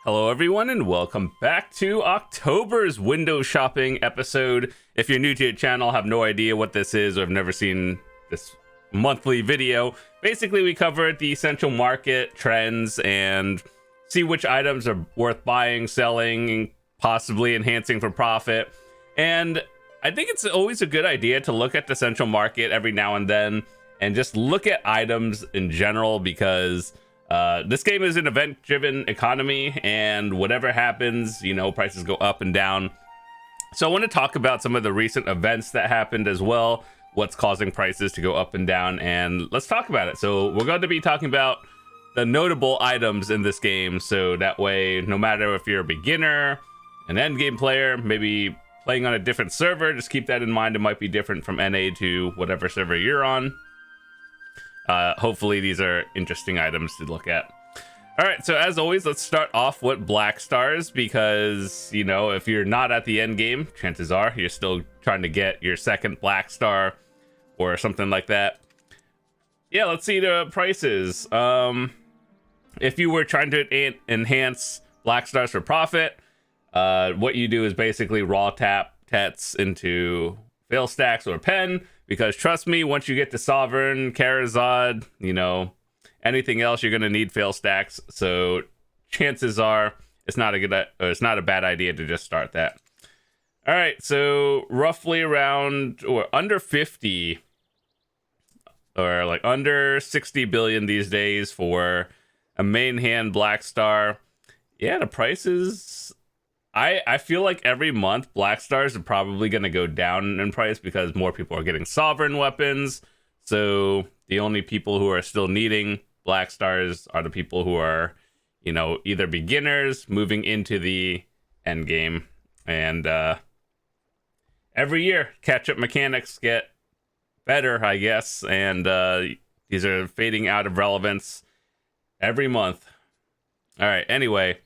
Hello everyone and welcome back to October's window shopping episode. If you're new to the channel, have no idea what this is, or have never seen this monthly video, basically we cover the essential market trends and see which items are worth buying, selling, possibly enhancing for profit. And I think it's always a good idea to look at the central market every now and then and just look at items in general, because this game is an event-driven economy, and whatever happens, you know, prices go up and down. So I want to talk about some of the recent events that happened as well, what's causing prices to go up and down, and let's talk about it. So we're going to be talking about the notable items in this game, so that way, no matter if you're a beginner, an endgame player, maybe playing on a different server, just keep that in mind. It might be different from NA to whatever server you're on. Hopefully these are interesting items to look at. All right, so as always, let's start off with Black Stars, because, you know, if you're not at the end game, chances are you're still trying to get your second Black Star or something like that. Yeah, let's see the prices. If you were trying to enhance Black Stars for profit, what you do is basically raw tap Tets into fail stacks or pen, because trust me, once you get to Sovereign, Karazad, you know, anything else, you're gonna need fail stacks. So chances are it's not a bad idea to just start that. All right, so roughly around or under 50 or like under 60 billion these days for a main hand Black Star. Yeah, the prices, I feel like every month Black Stars are probably going to go down in price because more people are getting Sovereign weapons. So the only people who are still needing Black Stars are the people who are, you know, either beginners moving into the end game. And every year catch-up mechanics get better, I guess. And these are fading out of relevance every month. All right, anyway,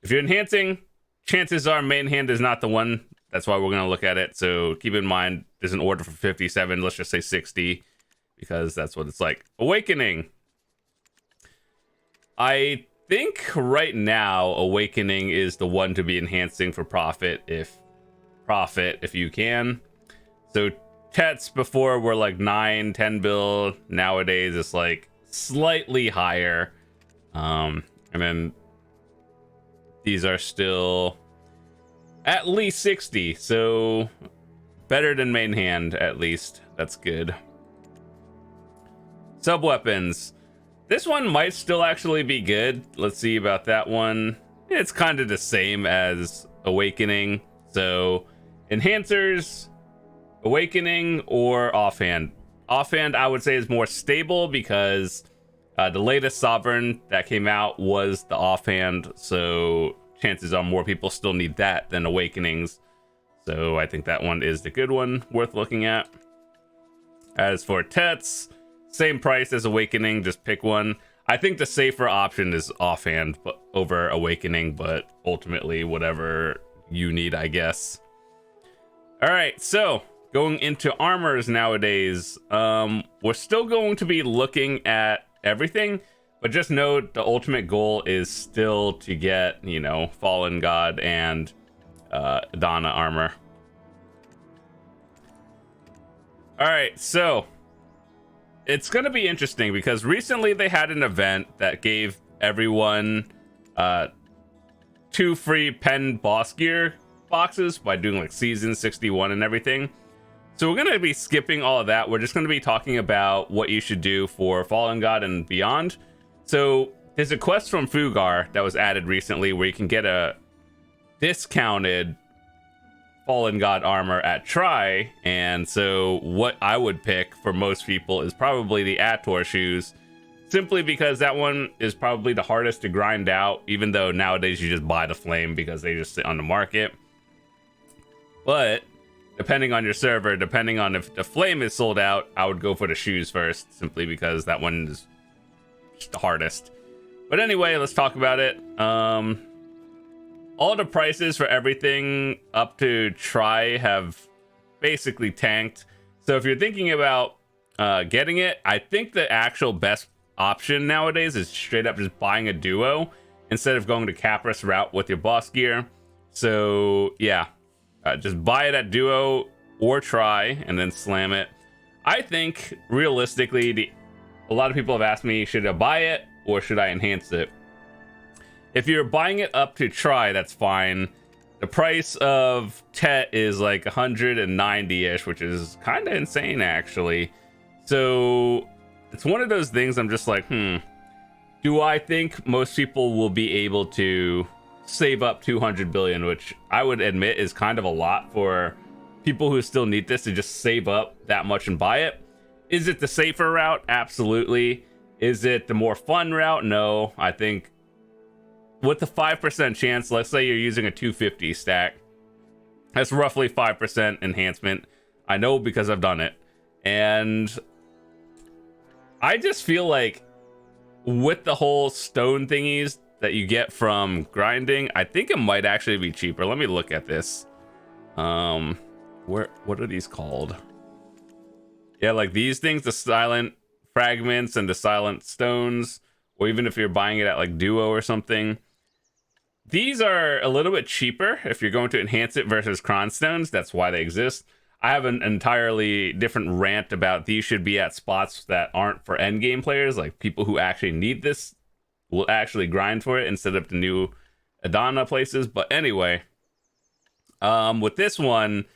if you're enhancing, chances are main hand is not the one. That's why we're going to look at it. So keep in mind, there's an order for 57. Let's just say 60, because that's what it's like. Awakening. I think right now, Awakening is the one to be enhancing for profit if you can. So Tets before were like 9, 10 bill. Nowadays, it's like slightly higher. And then these are still at least 60, so better than main hand, at least. That's good. Sub weapons. This one might still actually be good. Let's see about that one. It's kind of the same as Awakening. So enhancers, Awakening, or offhand. Offhand, I would say, is more stable because the latest Sovereign that came out was the offhand, so chances are more people still need that than Awakenings. So I think that one is the good one, worth looking at. As for Tets, same price as Awakening, just pick one. I think the safer option is offhand over Awakening, but ultimately whatever you need, I guess. All right, so going into armors nowadays, we're still going to be looking at everything, but just note the ultimate goal is still to get, you know, Fallen God and Donna armor. All right, so it's gonna be interesting because recently they had an event that gave everyone 2 free pen boss gear boxes by doing like season 61 and everything. So we're going to be skipping all of that. We're just going to be talking about what you should do for Fallen God and beyond. So there's a quest from Fugar that was added recently where you can get a discounted Fallen God armor at Try. And so what I would pick for most people is probably the Ator shoes, simply because that one is probably the hardest to grind out, even though nowadays you just buy the flame because they just sit on the market. But depending on your server, depending on if the flame is sold out, I would go for the shoes first, simply because that one is just the hardest. But anyway, let's talk about it. All the prices for everything up to Try have basically tanked. So if you're thinking about getting it, I think the actual best option nowadays is straight up just buying a duo instead of going to Caprus route with your boss gear. So yeah, just buy it at duo or try and then slam it. I think realistically, a lot of people have asked me, should I buy it or should I enhance it? If you're buying it up to try, that's fine. The price of Tet is like 190-ish, which is kind of insane actually. So it's one of those things I'm just like, do I think most people will be able to save up 200 billion, which I would admit is kind of a lot for people who still need this to just save up that much and buy it. Is it the safer route? Absolutely. Is it the more fun route? No. I think with the 5% chance, let's say you're using a 250 stack, that's roughly 5% enhancement. I know because I've done it. And I just feel like with the whole stone thingies that you get from grinding, I think it might actually be cheaper. Let me look at this. What are these called? Yeah, like these things, the silent fragments and the silent stones, or even if you're buying it at like duo or something, these are a little bit cheaper if you're going to enhance it versus cron stones. That's why they exist. I have an entirely different rant about these should be at spots that aren't for endgame players, like people who actually need this will actually grind for it instead of the new Adana places. But anyway, with this one,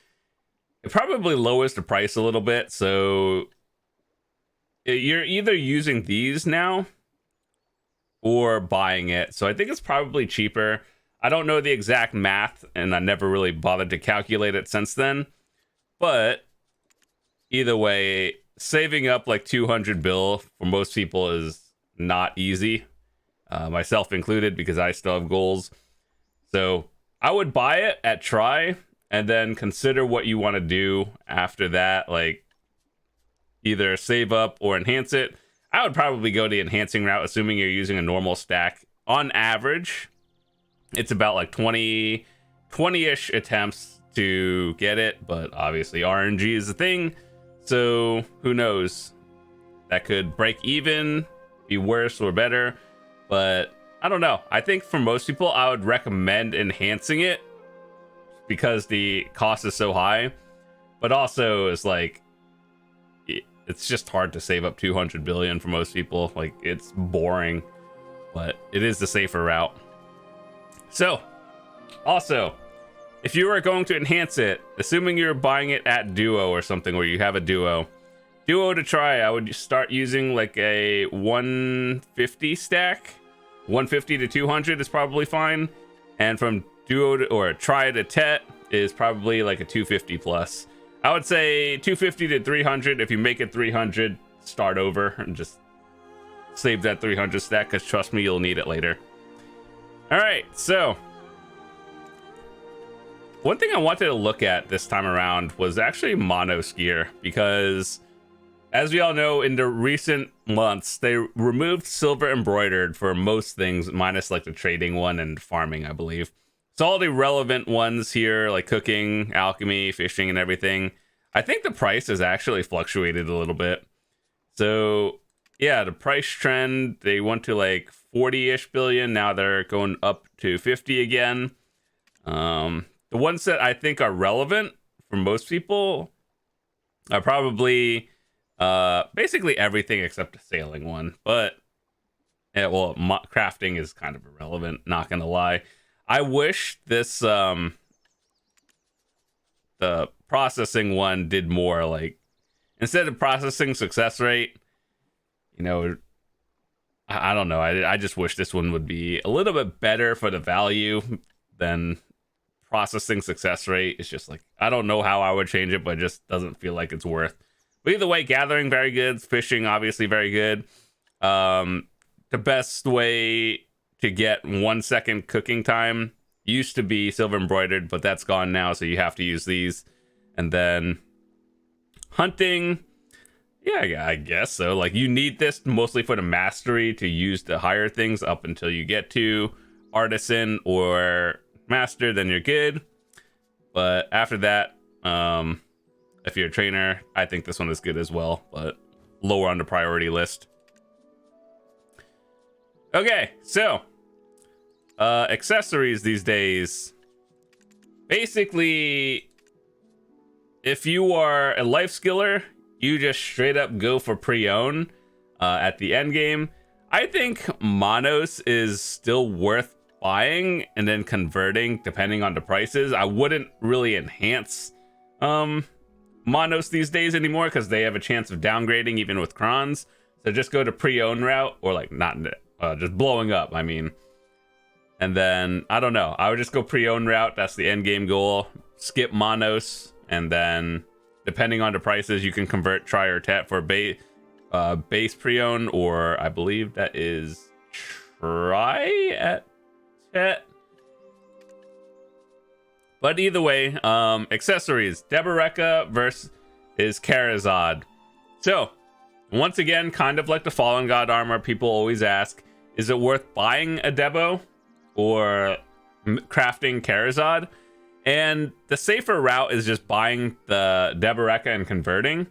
it probably lowers the price a little bit. So you're either using these now or buying it. So I think it's probably cheaper. I don't know the exact math, and I never really bothered to calculate it since then. But either way, saving up like 200 bill for most people is not easy, myself included, because I still have goals. So I would buy it at try and then consider what you want to do after that, like either save up or enhance it. I would probably go the enhancing route, assuming you're using a normal stack. On average, it's about like 20-ish attempts to get it, but obviously RNG is a thing, so who knows? That could break even, be worse or better, but I don't know. I think for most people, I would recommend enhancing it because the cost is so high, but also it's like it's just hard to save up 200 billion for most people. Like, it's boring, but it is the safer route. So also, if you are going to enhance it, assuming you're buying it at duo or something where you have a duo to try, I would start using like a 150 stack. 150 to 200 is probably fine, and from duo to, or try to Tet is probably like a 250 plus. I would say 250 to 300. If you make it 300, start over and just save that 300 stack, because trust me, you'll need it later. All right, so one thing I wanted to look at this time around was actually Manos gear, because as we all know, in the recent months, they removed silver embroidered for most things, minus like the trading one and farming, I believe. So all the relevant ones here, like cooking, alchemy, fishing, and everything, I think the price has actually fluctuated a little bit. So yeah, the price trend, they went to like 40-ish billion. Now they're going up to 50 again. The ones that I think are relevant for most people are probably basically everything except the sailing one. But yeah, well, crafting is kind of irrelevant, not gonna lie. I wish this the processing one did more. Like, instead of processing success rate, you know, I don't know. I just wish this one would be a little bit better for the value than processing success rate. It's just like, I don't know how I would change it, but it just doesn't feel like it's worth. But either way, gathering very good, fishing obviously very good. The best way to get 1 second cooking time used to be silver embroidered, but that's gone now, so you have to use these. And then hunting, yeah, I guess so. Like, you need this mostly for the mastery to use the higher things up until you get to artisan or master, then you're good. But after that, if you're a trainer, I think this one is good as well, but lower on the priority list. Okay, so accessories these days. Basically, if you are a life skiller, you just straight up go for pre-own at the end game. I think Manos is still worth buying and then converting depending on the prices. I wouldn't really enhance Manos these days anymore because they have a chance of downgrading even with crons. So just go to pre-own route, or like not just blowing up, I mean. And then I don't know, I would just go pre-own route. That's the end game goal. Skip Manos, and then depending on the prices, you can convert try or tet for base pre-own, or I believe that is try at tet. But either way, accessories. Deboreka versus Carrack. So once again, kind of like the Fallen God armor, people always ask, is it worth buying a Debo or crafting Carrack? And the safer route is just buying the Deboreka and converting.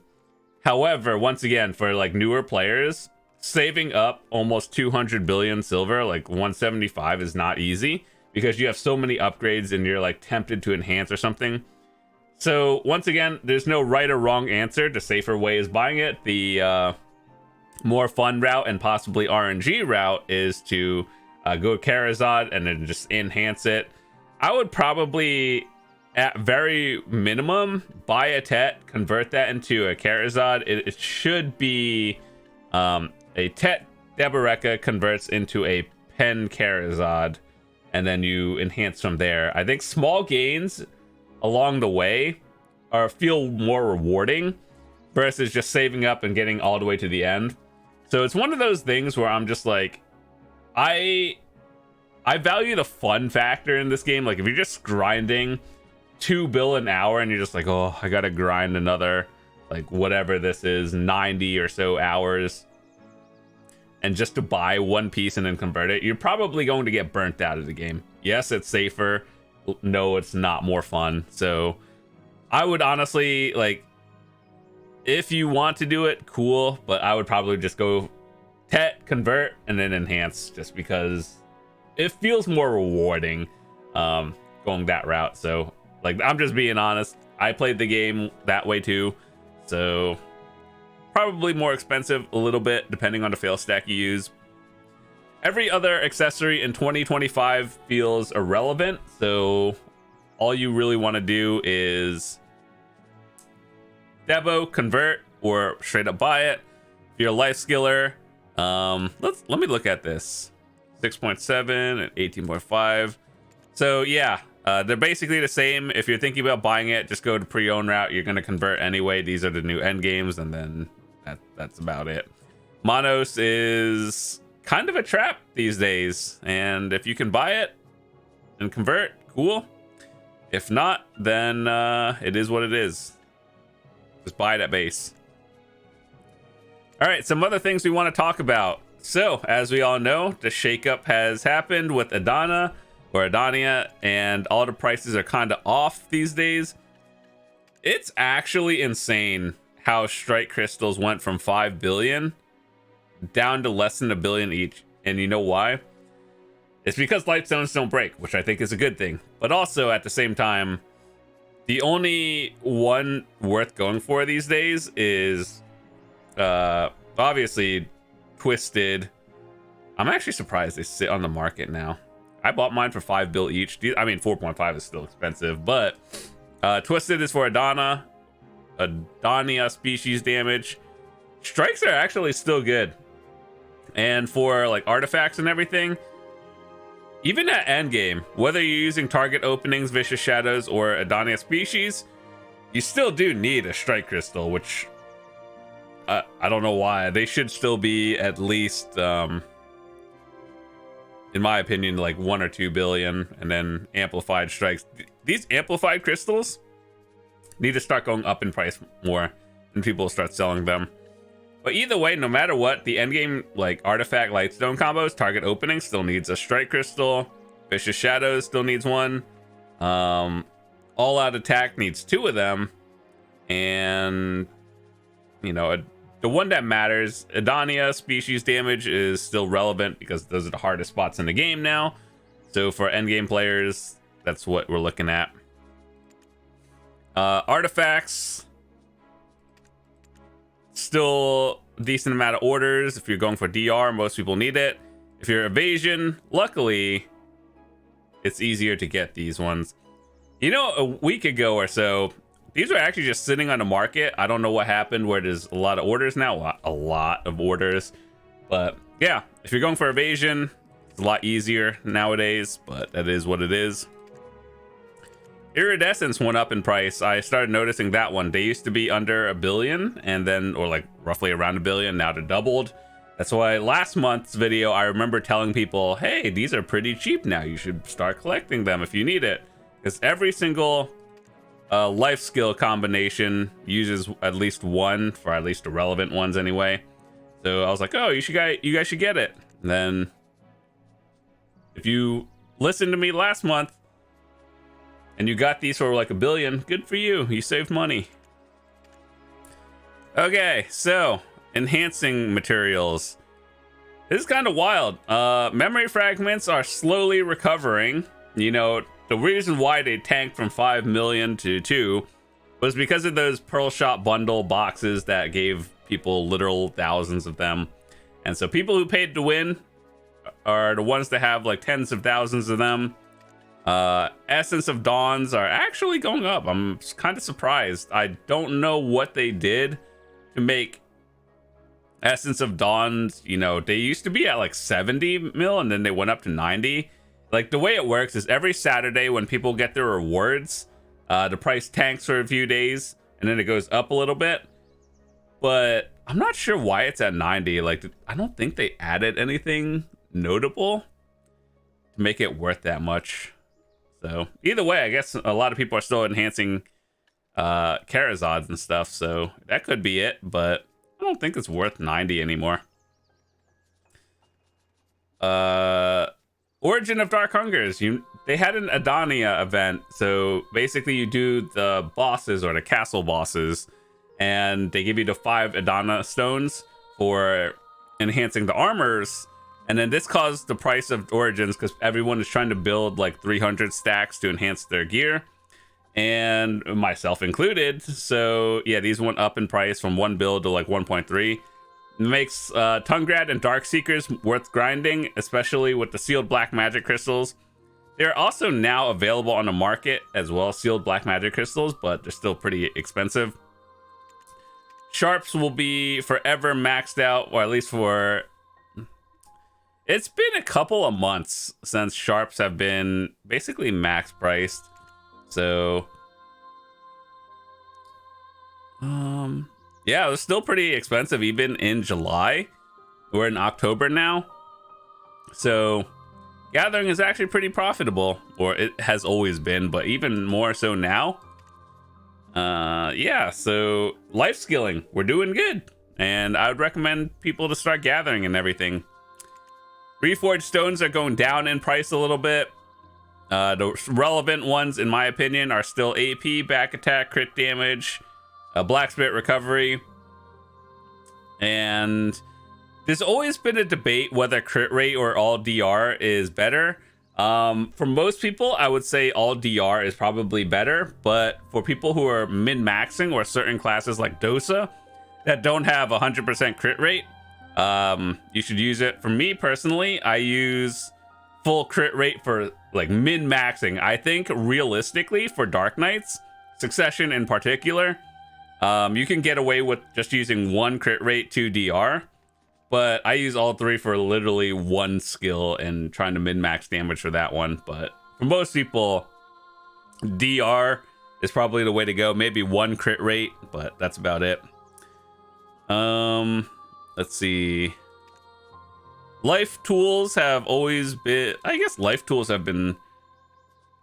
However, once again, for like newer players, saving up almost 200 billion silver, like 175, is not easy because you have so many upgrades and you're like tempted to enhance or something. So once again, there's no right or wrong answer. The safer way is buying it. The more fun route and possibly RNG route is to go Carrack and then just enhance it. I would probably, at very minimum, buy a tet, convert that into a Carrack. It should be a tet Deboreka converts into a pen Carrack, and then you enhance from there. I think small gains along the way feel more rewarding versus just saving up and getting all the way to the end. So it's one of those things where I'm just like, I value the fun factor in this game. Like if you're just grinding 2 bill an hour and you're just like, oh, I gotta grind another like whatever this is, 90 or so hours, and just to buy one piece and then convert it, you're probably going to get burnt out of the game. Yes, it's safer. No, it's not more fun. So I would honestly, like, if you want to do it, cool, but I would probably just go tet, convert, and then enhance, just because it feels more rewarding going that route. So like, I'm just being honest, I played the game that way too, so probably more expensive a little bit depending on the fail stack you use. Every other accessory in 2025 feels irrelevant, so all you really want to do is Debo, convert, or straight up buy it. If you're a life skiller, let me look at this. 6.7 and 18.5. So yeah, they're basically the same. If you're thinking about buying it, just go to pre-own route. You're going to convert anyway. These are the new end games, and then that's about it. Manos is kind of a trap these days, and if you can buy it and convert, cool. If not, then it is what it is. Just buy it at base. All right, some other things we want to talk about. So, as we all know, the shakeup has happened with Adania, and all the prices are kind of off these days. It's actually insane how strike crystals went from 5 billion down to less than 1 billion each. And you know why? It's because Lightstones don't break, which I think is a good thing. But also, at the same time, the only one worth going for these days is obviously Twisted. I'm actually surprised they sit on the market now. I bought mine for 5 bill each. I mean, 4.5 is still expensive, but Twisted is for Adania species damage. Strikes are actually still good. And for like artifacts and everything, even at endgame, whether you're using target openings, vicious shadows, or Adania species, you still do need a strike crystal, which I don't know why. They should still be at least, in my opinion, like 1 or 2 billion, and then amplified strikes. These amplified crystals need to start going up in price more, and people will start selling them. But either way, no matter what, the endgame like artifact lightstone combos, target opening still needs a strike crystal. Vicious shadows still needs one. All out attack needs 2 of them, and you know, the one that matters, Adania species damage, is still relevant because those are the hardest spots in the game now. So for endgame players, that's what we're looking at. Artifacts, still a decent amount of orders. If you're going for DR, most people need it. If you're evasion, luckily it's easier to get these ones. You know, a week ago or so, these were actually just sitting on the market. I don't know what happened where there's a lot of orders now, a lot of orders. But yeah, if you're going for evasion, it's a lot easier nowadays, but that is what it is. Iridescence went up in price. I started noticing that one. They used to be under $1 billion, and then, or like roughly around $1 billion. Now they're doubled. That's why last month's video, I remember telling people, hey, these are pretty cheap now. You should start collecting them if you need it. Because every single life skill combination uses at least one, for at least the relevant ones anyway. So I was like, oh, you guys should get it. And then if you listened to me last month, and you got these for like $1 billion, good for you. You saved money. Okay, so enhancing materials. This is kind of wild. Memory fragments are slowly recovering. You know, the reason why they tanked from 5 million to 2 was because of those Pearl Shop bundle boxes that gave people literal thousands of them. And so people who paid to win are the ones that have like tens of thousands of them. Essence of Dawns are actually going up. I'm kind of surprised. I don't know what they did to make Essence of Dawns, you know, they used to be at like 70 mil and then they went up to 90. Like the way it works is every Saturday when people get their rewards, the price tanks for a few days and then it goes up a little bit. But I'm not sure why it's at 90. Like, I don't think they added anything notable to make it worth that much. So either way, I guess a lot of people are still enhancing Karazods and stuff, so that could be it, but I don't think it's worth 90 anymore. Origin of Dark Hungers. They had an Adania event, so basically you do the bosses or the castle bosses, and they give you the 5 Adana stones for enhancing the armors. And then this caused the price of Origins because everyone is trying to build like 300 stacks to enhance their gear, and myself included. So yeah, these went up in price from 1 build to like 1.3. It makes Tungrad and Dark Seekers worth grinding, especially with the sealed black magic crystals. They're also now available on the market as well, sealed black magic crystals, but they're still pretty expensive. Sharps will be forever maxed out, or at least for... It's been a couple of months since Sharps have been basically max priced. So, yeah, it was still pretty expensive even in July. We're in October now. So, gathering is actually pretty profitable, or it has always been, but even more so now. Yeah, so life skilling, we're doing good. And I would recommend people to start gathering and everything. Reforge Stones are going down in price a little bit. The relevant ones, in my opinion, are still AP, back attack, crit damage, Black Spirit recovery. And there's always been a debate whether crit rate or all DR is better. For most people, I would say all DR is probably better. But for people who are min-maxing or certain classes like Dosa that don't have 100% crit rate, you should use it. For me personally, I use full crit rate for like min-maxing. I think realistically for Dark Knights, Succession in particular, you can get away with just using 1 crit rate, 2 DR, but I use all 3 for literally 1 skill and trying to min-max damage for that one. But for most people, DR is probably the way to go. Maybe 1 crit rate, but that's about it. Let's see. Life tools have always been... I guess life tools have been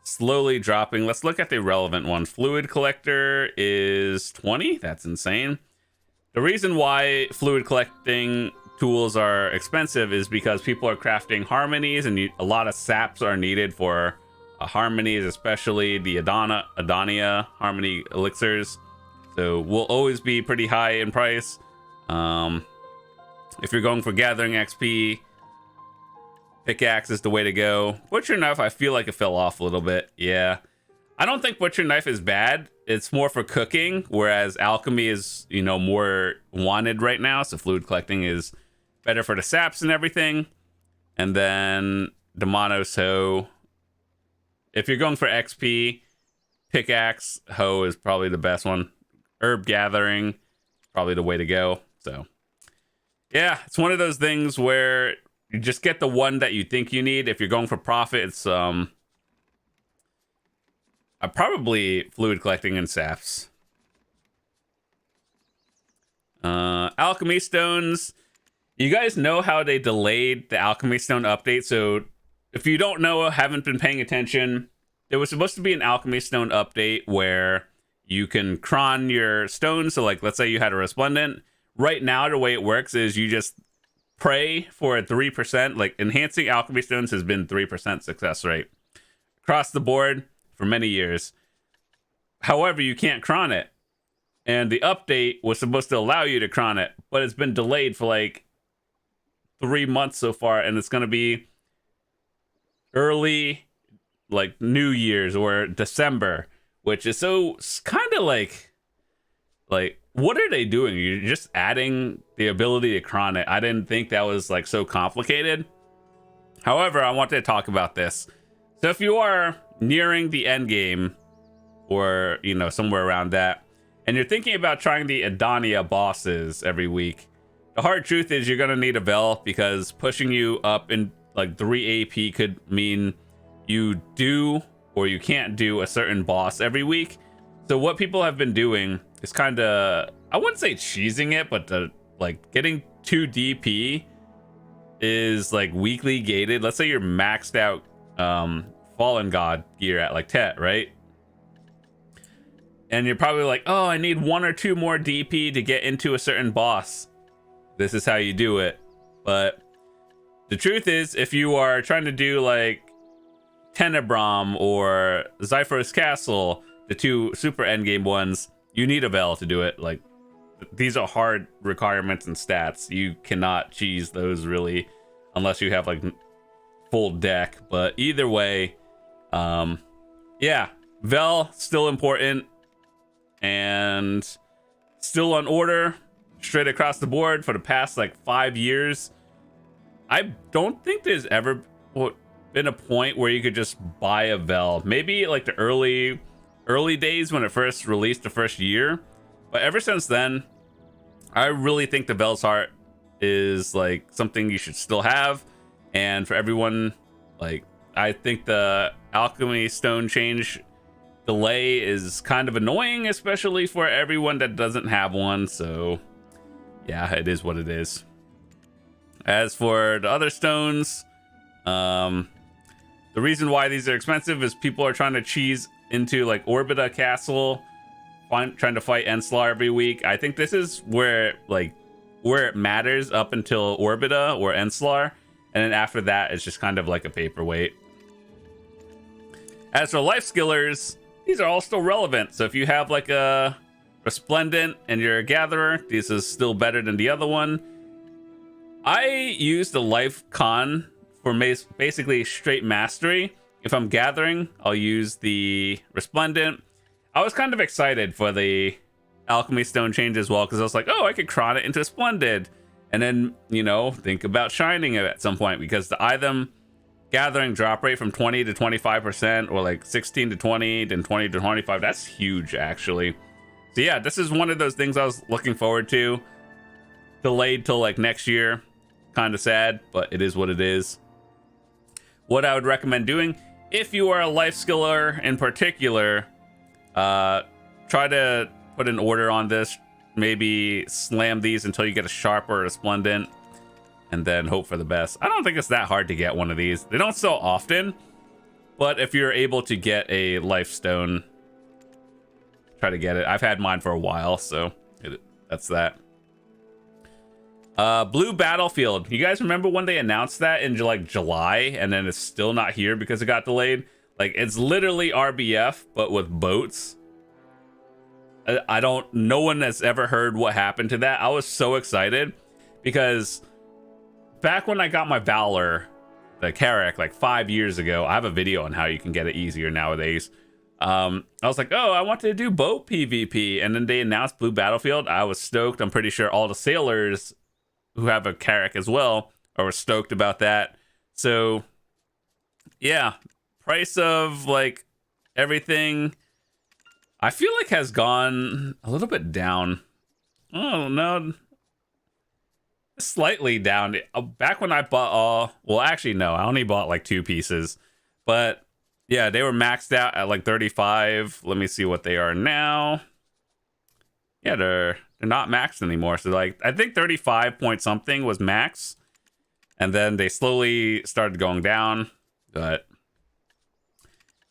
slowly dropping. Let's look at the relevant ones. Fluid Collector is 20. That's insane. The reason why fluid collecting tools are expensive is because people are crafting harmonies, and a lot of saps are needed for harmonies, especially the Adania harmony elixirs. So will always be pretty high in price. If you're going for gathering XP, Pickaxe is the way to go. Butcher knife, I feel like it fell off a little bit. Yeah. I don't think butcher knife is bad. It's more for cooking, whereas alchemy is, you know, more wanted right now. So fluid collecting is better for the saps and everything. And then the Manos hoe. If you're going for XP, pickaxe hoe is probably the best one. Herb gathering, probably the way to go. So yeah, it's one of those things where you just get the one that you think you need. If you're going for profit, it's probably fluid collecting and saps. Alchemy Stones. You guys know how they delayed the Alchemy Stone update. So if you don't know, haven't been paying attention, there was supposed to be an Alchemy Stone update where you can cron your stones. So like, let's say you had a Resplendent. Right now, the way it works is you just pray for a 3%. Like, enhancing Alchemy Stones has been 3% success rate across the board for many years. However, you can't cron it. And the update was supposed to allow you to cron it, but it's been delayed for like 3 months so far, and it's going to be early, like New Year's or December, which is so kind of like what are they doing? You're just adding the ability to cron it. I didn't think that was like so complicated. However, I wanted to talk about this. So if you are nearing the end game, or you know, somewhere around that, and you're thinking about trying the Adonia bosses every week, the hard truth is you're gonna need a Vel, because pushing you up in like 3 AP could mean you do or you can't do a certain boss every week. So what people have been doing is kind of, I wouldn't say cheesing it, but like getting 2 DP is like weekly gated. Let's say you're maxed out Fallen God gear at like Tet, right? And you're probably like, oh, I need 1 or 2 more DP to get into a certain boss. This is how you do it. But the truth is, if you are trying to do like Tenebrom or Zyphos Castle, the 2 super endgame ones, you need a Vel to do it. Like, these are hard requirements and stats. You cannot cheese those really, unless you have like full deck. But either way, yeah, Vel still important and still on order straight across the board for the past like 5 years. I don't think there's ever been a point where you could just buy a Vel. Maybe like the early days when it first released, the first year, but ever since then, I really think the Vel's Heart is like something you should still have. And for everyone, like, I think the Alchemy Stone change delay is kind of annoying, especially for everyone that doesn't have one. So yeah, it is what it is. As for the other stones, the reason why these are expensive is people are trying to cheese into like Orbita Castle, trying to fight Enslar every week. I think this is where it matters up until Orbita or Enslar, and then after that it's just kind of like a paperweight. As for life skillers, these are all still relevant. So if you have like a Resplendent and you're a gatherer, this is still better than the other one. I use the life con for basically straight mastery. If I'm gathering, I'll use the Resplendent. I was kind of excited for the Alchemy Stone change as well, because I was like, oh, I could cron it into Splendid. And then, you know, think about shining it at some point, because the item gathering drop rate from 20 to 25%, or like 16 to 20, then 20 to 25, that's huge, actually. So yeah, this is one of those things I was looking forward to. Delayed till like next year. Kind of sad, but it is what it is. What I would recommend doing, if you are a life skiller in particular, try to put an order on this. Maybe slam these until you get a sharp or a splendent, and then hope for the best. I don't think it's that hard to get one of these. They don't sell often, but if you're able to get a life stone, try to get it. I've had mine for a while, so that's that. Blue Battlefield. You guys remember when they announced that in like July, and then it's still not here because it got delayed? Like, it's literally RBF, but with boats. No one has ever heard what happened to that. I was so excited because back when I got my Valor, the Carrack like 5 years ago. I have a video on how you can get it easier nowadays. I was like, oh, I want to do boat PvP, and then they announced Blue Battlefield. I was stoked. I'm pretty sure all the sailors who have a Carrack as well are stoked about that. So yeah, price of like everything I feel like has gone a little bit down. Oh no, slightly down. Back when I bought all, well actually no, I only bought like 2 pieces, but yeah, they were maxed out at like 35. Let me see what they are now. Yeah, they're not maxed anymore. So like I think 35 point something was max, and then they slowly started going down. But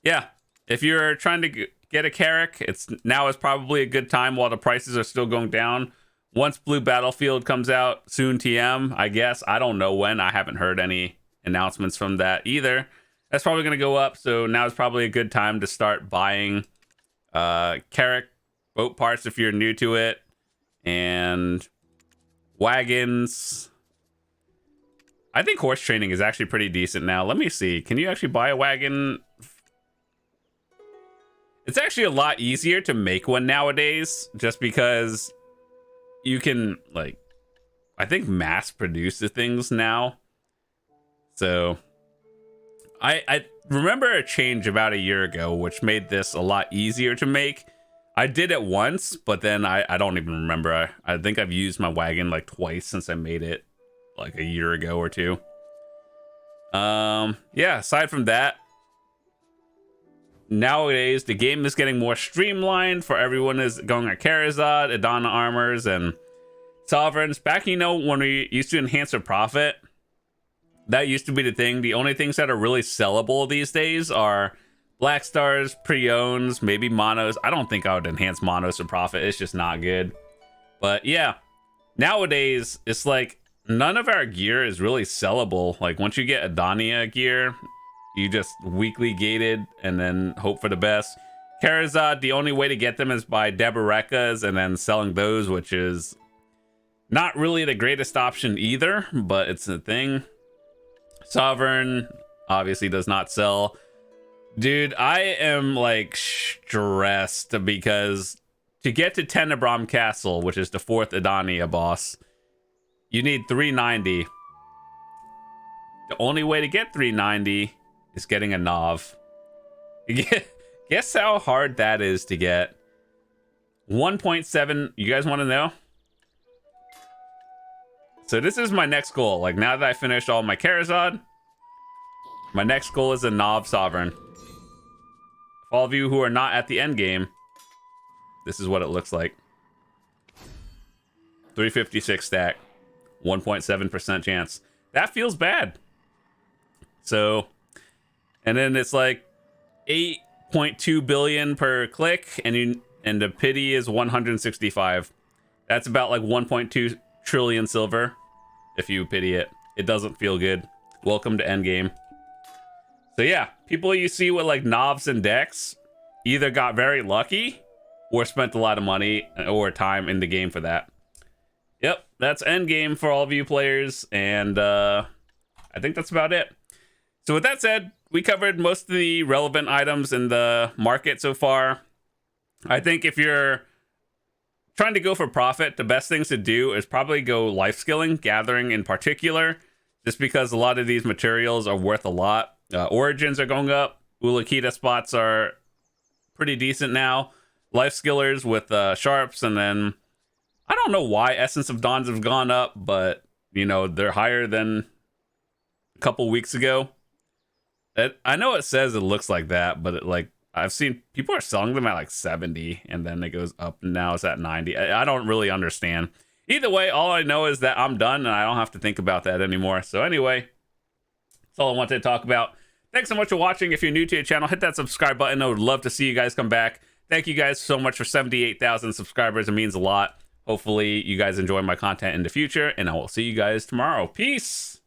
yeah, if you're trying to get a Carrack, now is probably a good time while the prices are still going down. Once Blue Battlefield comes out, soon TM, I guess. I don't know when. I haven't heard any announcements from that either. That's probably going to go up, so now is probably a good time to start buying Carrack boat parts if you're new to it, and wagons. I think horse training is actually pretty decent now. Let me see. Can you actually buy a wagon? It's actually a lot easier to make one nowadays, just because you can, like, I think mass produce the things now. So I remember a change about a year ago, which made this a lot easier to make. I did it once, but then I don't even remember. I think I've used my wagon like twice since I made it like a year ago or 2. Yeah, aside from that, nowadays the game is getting more streamlined for everyone is going at Charizard, Adana armors, and sovereigns. Back, you know, when we used to enhance a profit, that used to be the thing. The only things that are really sellable these days are Blackstars, Pre-owns, maybe Manos. I don't think I would enhance Manos or Profit. It's just not good. But yeah, nowadays, it's like none of our gear is really sellable. Like once you get Adania gear, you just weekly gated and then hope for the best. Charizard, the only way to get them is by Deberekas and then selling those, which is not really the greatest option either, but it's a thing. Sovereign obviously does not sell. Dude, I am like stressed because to get to Tenebrom Castle, which is the 4th Adania boss, you need 390. The only way to get 390 is getting a Nav. Guess how hard that is to get. 1.7. You guys want to know? So this is my next goal. Like now that I finished all my Charizard, my next goal is a Nav Sovereign. For all of you who are not at the end game, this is what it looks like. 356 stack, 1.7% chance. That feels bad. So, and then it's like 8.2 billion per click, and the pity is 165. That's about like 1.2 trillion silver if you pity it. It doesn't feel good. Welcome to endgame. So yeah, people you see with like Novs and decks either got very lucky or spent a lot of money or time in the game for that. Yep, that's endgame for all of you players, and I think that's about it. So with that said, we covered most of the relevant items in the market so far. I think if you're trying to go for profit, the best things to do is probably go life skilling, gathering in particular, just because a lot of these materials are worth a lot. Origins are going up. Ulakita spots are pretty decent now. Life skillers with sharps, and then I don't know why Essence of Dawns have gone up, but you know, they're higher than a couple weeks ago. I know it says it looks like that, but like I've seen people are selling them at like 70, and then it goes up, and now it's at 90. I don't really understand. Either way, all I know is that I'm done, and I don't have to think about that anymore. So anyway, that's all I wanted to talk about. Thanks so much for watching. If you're new to the channel, hit that subscribe button. I would love to see you guys come back. Thank you guys so much for 78,000 subscribers. It means a lot. Hopefully you guys enjoy my content in the future, and I will see you guys tomorrow. Peace!